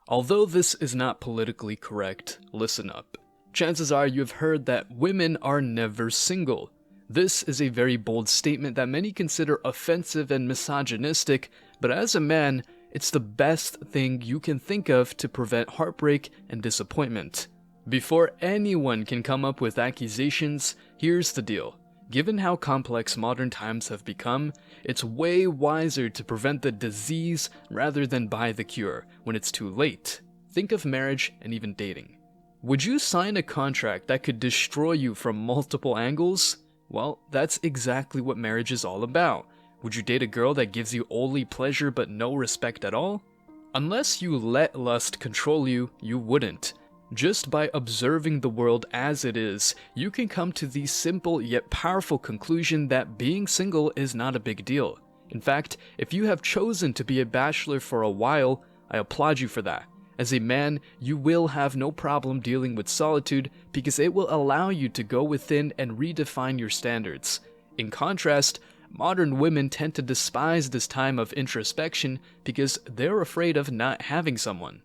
Although this is not politically correct, listen up. Chances are you have heard that women are never single. This is a very bold statement that many consider offensive and misogynistic, but as a man, it's the best thing you can think of to prevent heartbreak and disappointment. Before anyone can come up with accusations, here's the deal. Given how complex modern times have become, it's way wiser to prevent the disease rather than buy the cure when it's too late. Think of marriage and even dating. Would you sign a contract that could destroy you from multiple angles? Well, that's exactly what marriage is all about. Would you date a girl that gives you only pleasure but no respect at all? Unless you let lust control you, you wouldn't. Just by observing the world as it is, you can come to the simple yet powerful conclusion that being single is not a big deal. In fact, if you have chosen to be a bachelor for a while, I applaud you for that. As a man, you will have no problem dealing with solitude because it will allow you to go within and redefine your standards. In contrast, modern women tend to despise this time of introspection because they're afraid of not having someone.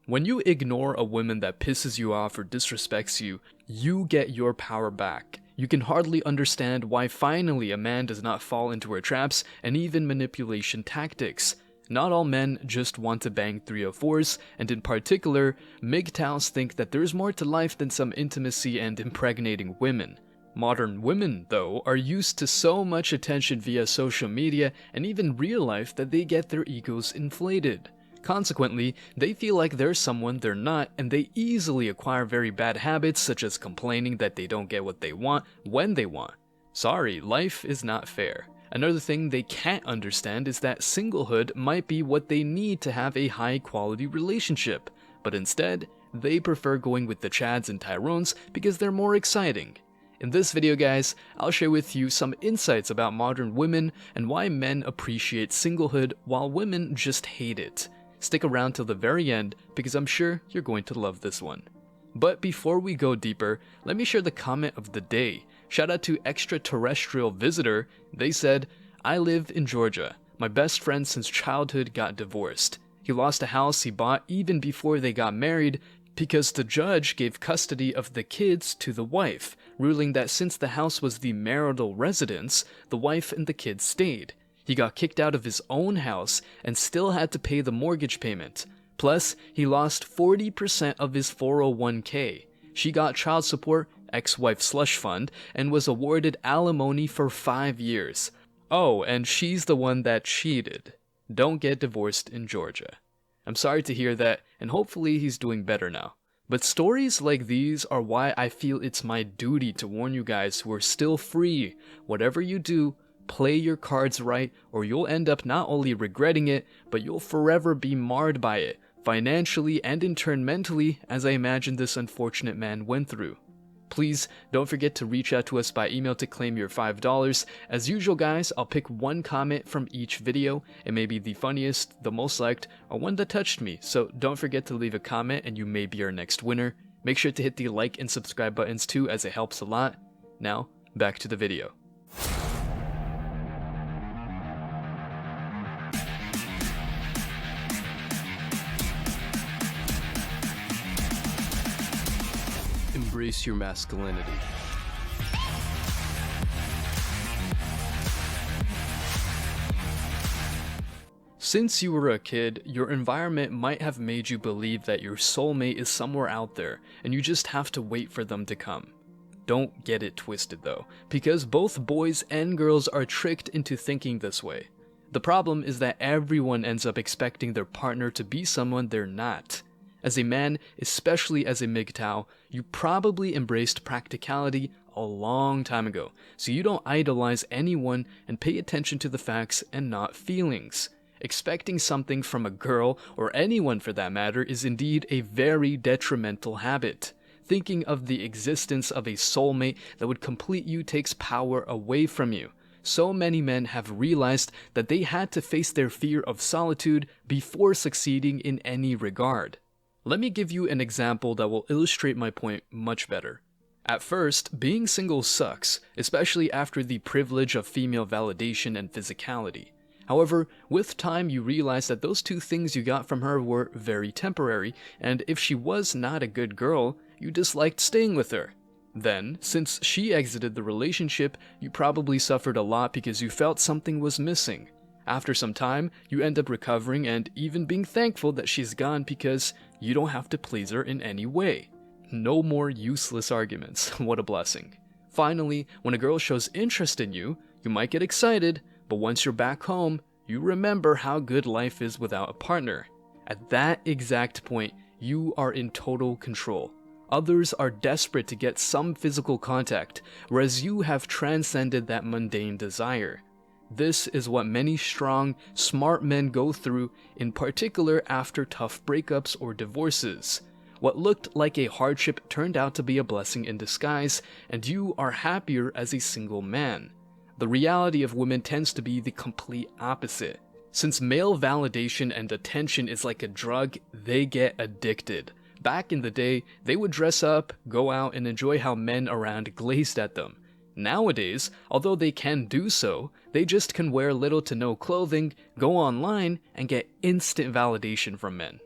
When you ignore a woman that pisses you off or disrespects you, you get your power back. You can hardly understand why finally a man does not fall into her traps and even manipulation tactics. Not all men just want to bang 304s, and in particular, MGTOWs think that there's more to life than some intimacy and impregnating women. Modern women, though, are used to so much attention via social media and even real life that they get their egos inflated. Consequently, they feel like they're someone they're not, and they easily acquire very bad habits such as complaining that they don't get what they want when they want. Sorry, life is not fair. Another thing they can't understand is that singlehood might be what they need to have a high-quality relationship, but instead, they prefer going with the Chads and Tyrones because they're more exciting. In this video, guys, I'll share with you some insights about modern women and why men appreciate singlehood while women just hate it. Stick around till the very end because I'm sure you're going to love this one. But before we go deeper, let me share the comment of the day. Shout out to Extraterrestrial Visitor. They said, "I live in Georgia. My best friend since childhood got divorced. He lost a house he bought even before they got married because the judge gave custody of the kids to the wife, ruling that since the house was the marital residence, the wife and the kids stayed. He got kicked out of his own house and still had to pay the mortgage payment. Plus, he lost 40% of his 401k. She got child support, ex-wife slush fund, and was awarded alimony for 5 years. Oh, and she's the one that cheated. Don't get divorced in Georgia." I'm sorry to hear that, and hopefully he's doing better now. But stories like these are why I feel it's my duty to warn you guys who are still free. Whatever you do, play your cards right, or you'll end up not only regretting it, but you'll forever be marred by it, financially and in turn mentally, as I imagine this unfortunate man went through. Please don't forget to reach out to us by email to claim your $5. As usual, guys, I'll pick one comment from each video. It may be the funniest, the most liked, or one that touched me, so don't forget to leave a comment and you may be our next winner. Make sure to hit the like and subscribe buttons too, as it helps a lot. Now, back to the video. Embrace your masculinity. Since you were a kid, your environment might have made you believe that your soulmate is somewhere out there, and you just have to wait for them to come. Don't get it twisted though, because both boys and girls are tricked into thinking this way. The problem is that everyone ends up expecting their partner to be someone they're not. As a man, especially as a MGTOW, you probably embraced practicality a long time ago, so you don't idolize anyone and pay attention to the facts and not feelings. Expecting something from a girl, or anyone for that matter, is indeed a very detrimental habit. Thinking of the existence of a soulmate that would complete you takes power away from you. So many men have realized that they had to face their fear of solitude before succeeding in any regard. Let me give you an example that will illustrate my point much better. At first, being single sucks, especially after the privilege of female validation and physicality. However, with time you realize that those two things you got from her were very temporary, and if she was not a good girl, you disliked staying with her. Then, since she exited the relationship, you probably suffered a lot because you felt something was missing. After some time, you end up recovering and even being thankful that she's gone because you don't have to please her in any way. No more useless arguments. What a blessing. Finally, when a girl shows interest in you, you might get excited, but once you're back home, you remember how good life is without a partner. At that exact point, you are in total control. Others are desperate to get some physical contact, whereas you have transcended that mundane desire. This is what many strong, smart men go through, in particular after tough breakups or divorces. What looked like a hardship turned out to be a blessing in disguise, and you are happier as a single man. The reality of women tends to be the complete opposite. Since male validation and attention is like a drug, they get addicted. Back in the day, they would dress up, go out, and enjoy how men around glazed at them. Nowadays, although they can do so, they just can wear little to no clothing, go online, and get instant validation from men.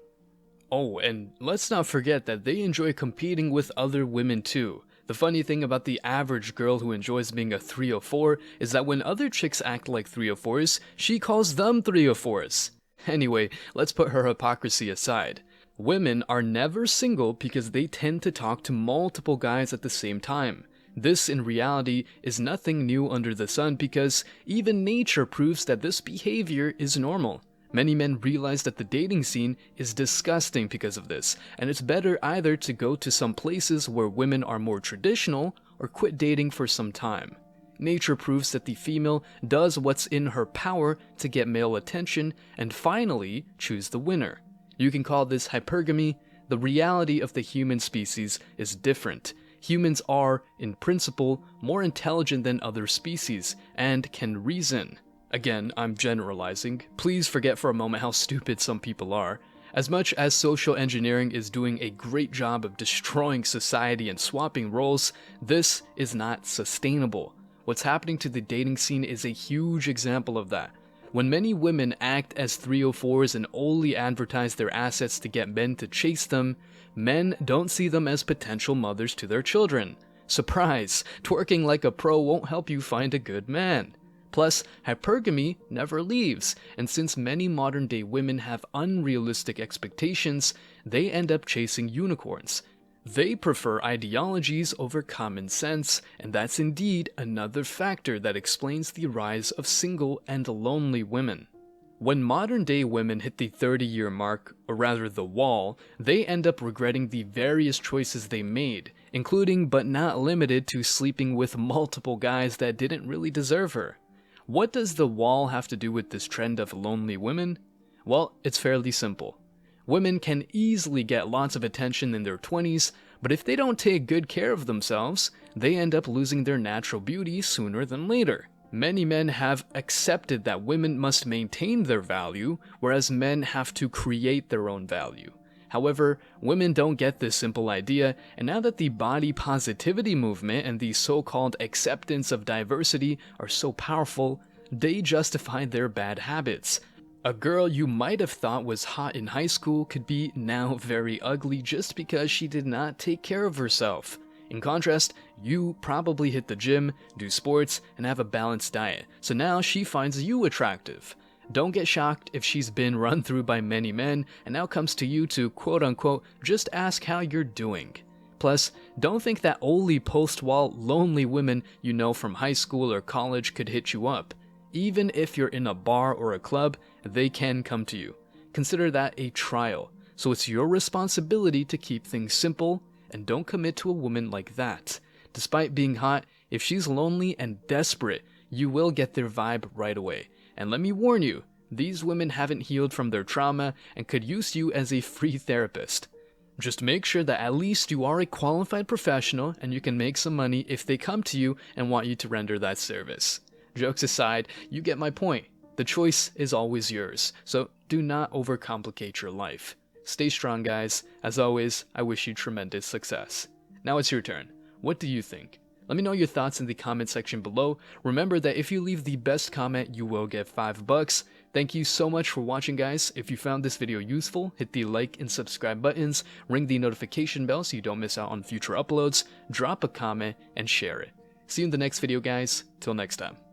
Oh, and let's not forget that they enjoy competing with other women too. The funny thing about the average girl who enjoys being a 304 is that when other chicks act like 304s, she calls them 304s. Anyway, let's put her hypocrisy aside. Women are never single because they tend to talk to multiple guys at the same time. This, in reality, is nothing new under the sun because even nature proves that this behavior is normal. Many men realize that the dating scene is disgusting because of this, and it's better either to go to some places where women are more traditional or quit dating for some time. Nature proves that the female does what's in her power to get male attention and finally choose the winner. You can call this hypergamy. The reality of the human species is different. Humans are, in principle, more intelligent than other species and can reason. Again, I'm generalizing. Please forget for a moment how stupid some people are. As much as social engineering is doing a great job of destroying society and swapping roles, this is not sustainable. What's happening to the dating scene is a huge example of that. When many women act as 304s and only advertise their assets to get men to chase them, men don't see them as potential mothers to their children. Surprise! Twerking like a pro won't help you find a good man. Plus, hypergamy never leaves, and since many modern-day women have unrealistic expectations, they end up chasing unicorns. They prefer ideologies over common sense, and that's indeed another factor that explains the rise of single and lonely women. When modern-day women hit the 30-year mark, or rather the wall, they end up regretting the various choices they made, including but not limited to sleeping with multiple guys that didn't really deserve her. What does the wall have to do with this trend of lonely women? Well, it's fairly simple. Women can easily get lots of attention in their 20s, but if they don't take good care of themselves, they end up losing their natural beauty sooner than later. Many men have accepted that women must maintain their value, whereas men have to create their own value. However, women don't get this simple idea, and now that the body positivity movement and the so-called acceptance of diversity are so powerful, they justify their bad habits. A girl you might have thought was hot in high school could be now very ugly just because she did not take care of herself. In contrast, you probably hit the gym, do sports, and have a balanced diet, so now she finds you attractive. Don't get shocked if she's been run through by many men and now comes to you to quote-unquote just ask how you're doing. Plus, don't think that only post-wall lonely women you know from high school or college could hit you up. Even if you're in a bar or a club, they can come to you. Consider that a trial, so it's your responsibility to keep things simple and don't commit to a woman like that. Despite being hot, if she's lonely and desperate, you will get their vibe right away. And let me warn you, these women haven't healed from their trauma and could use you as a free therapist. Just make sure that at least you are a qualified professional and you can make some money if they come to you and want you to render that service. Jokes aside, you get my point. The choice is always yours, so do not overcomplicate your life. Stay strong, guys. As always, I wish you tremendous success. Now it's your turn. What do you think? Let me know your thoughts in the comment section below. Remember that if you leave the best comment, you will get $5. Thank you so much for watching, guys. If you found this video useful, hit the like and subscribe buttons, ring the notification bell so you don't miss out on future uploads, drop a comment, and share it. See you in the next video, guys. Till next time.